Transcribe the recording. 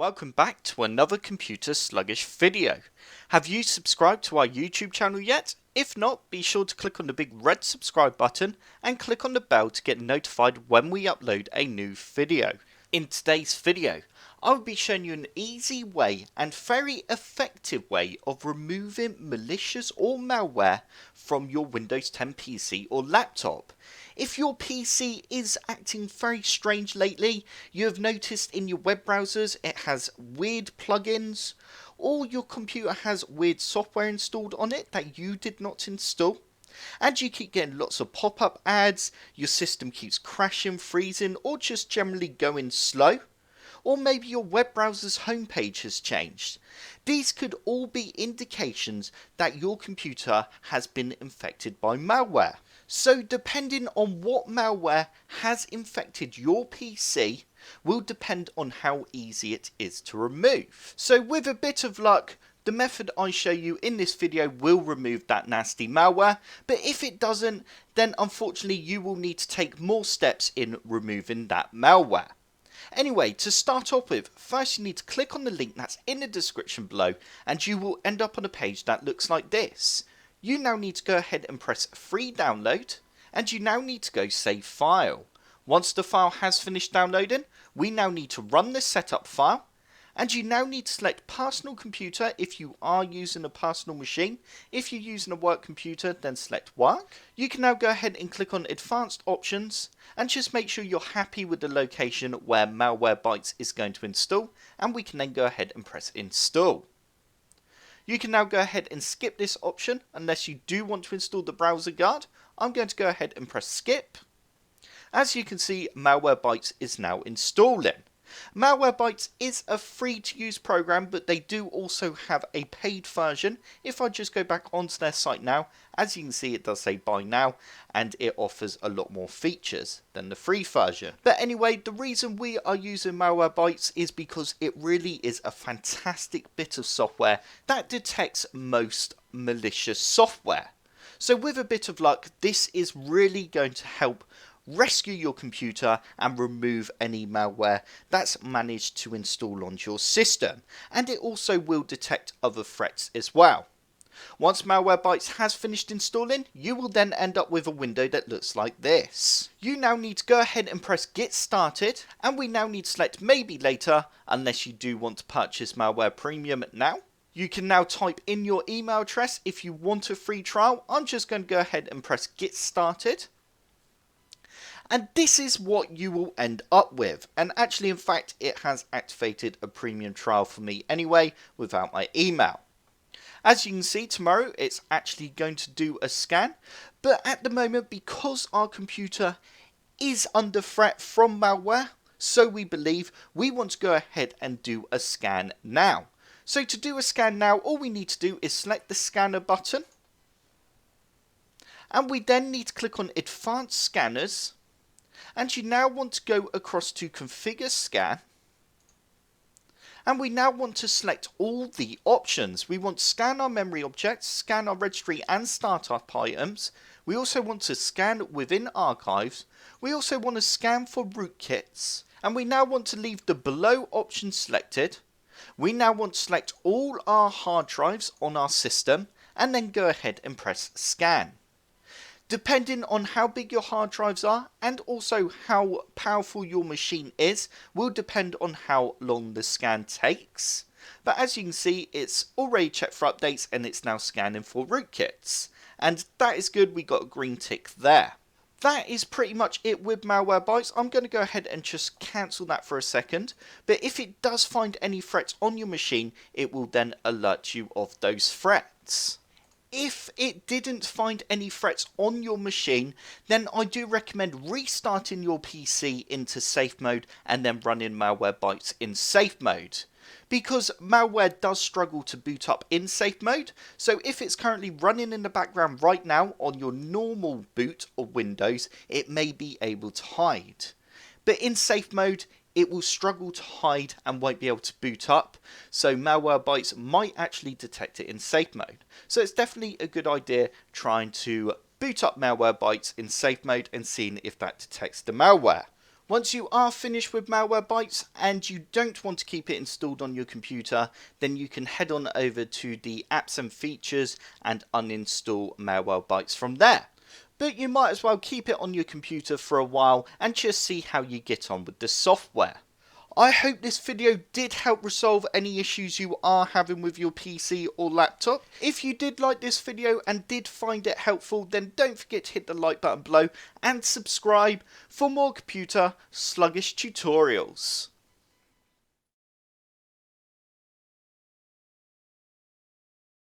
Welcome back to another computer sluggish video. Have you subscribed to our YouTube channel yet? If not, be sure to click on the big red subscribe button and click on the bell to get notified when we upload a new video. In today's video, I will be showing you an easy way and very effective way of removing malicious or malware from your Windows 10 PC or laptop. If your PC is acting very strange lately, you have noticed in your web browsers it has weird plugins, or your computer has weird software installed on it that you did not install, and you keep getting lots of pop-up ads, your system keeps crashing, freezing, or just generally going slow, or maybe your web browser's homepage has changed. These could all be indications that your computer has been infected by malware. So depending on what malware has infected your PC will depend on how easy it is to remove. So with a bit of luck, the method I show you in this video will remove that nasty malware, but if it doesn't, then unfortunately you will need to take more steps in removing that malware. Anyway, to start off with, first you need to click on the link that's in the description below and you will end up on a page that looks like this. You now need to go ahead and press free download, and you now need to go save file. Once the file has finished downloading, we now need to run the setup file, and you now need to select personal computer if you are using a personal machine. If you're using a work computer, then select work. You can now go ahead and click on advanced options and just make sure you're happy with the location where Malwarebytes is going to install, and we can then go ahead and press install. You can now go ahead and skip this option unless you do want to install the browser guard. I'm going to go ahead and press skip. As you can see, Malwarebytes is now installing. Malwarebytes is a free to use program, but they do also have a paid version. If I just go back onto their site now, as you can see it does say buy now, and it offers a lot more features than the free version. But anyway, the reason we are using Malwarebytes is because it really is a fantastic bit of software that detects most malicious software. So with a bit of luck, this is really going to help rescue your computer and remove any malware that's managed to install onto your system, and it also will detect other threats as well. Once Malwarebytes has finished installing, you will then end up with a window that looks like this. You now need to go ahead and press get started, and we now need to select maybe later unless you do want to purchase Malware Premium now. You can now type in your email address if you want a free trial. I'm just going to go ahead and press get started. And this is what you will end up with. And actually, in fact, it has activated a premium trial for me anyway without my email. As you can see, tomorrow it's actually going to do a scan. But at the moment, because our computer is under threat from malware, so we believe, we want to go ahead and do a scan now. So to do a scan now, all we need to do is select the scanner button. And we then need to click on advanced scanners. And you now want to go across to configure scan, and we now want to select all the options. We want to scan our memory objects, scan our registry and startup items. We also want to scan within archives. We also want to scan for rootkits, and we now want to leave the below options selected. We now want to select all our hard drives on our system and then go ahead and press scan. Depending on how big your hard drives are and also how powerful your machine is will depend on how long the scan takes. But as you can see, it's already checked for updates and it's now scanning for rootkits. And that is good, we got a green tick there. That is pretty much it with Malwarebytes. I'm going to go ahead and just cancel that for a second. But if it does find any threats on your machine, it will then alert you of those threats. If it didn't find any threats on your machine, then I do recommend restarting your PC into safe mode and then running Malwarebytes in safe mode. Because malware does struggle to boot up in safe mode, so if it's currently running in the background right now on your normal boot of Windows, it may be able to hide. But in safe mode, it will struggle to hide and won't be able to boot up, so Malwarebytes might actually detect it in safe mode. So it's definitely a good idea trying to boot up Malwarebytes in safe mode and seeing if that detects the malware. Once you are finished with Malwarebytes and you don't want to keep it installed on your computer, then you can head on over to the apps and features and uninstall Malwarebytes from there. But you might as well keep it on your computer for a while and just see how you get on with the software. I hope this video did help resolve any issues you are having with your PC or laptop. If you did like this video and did find it helpful, then don't forget to hit the like button below and subscribe for more computer sluggish tutorials.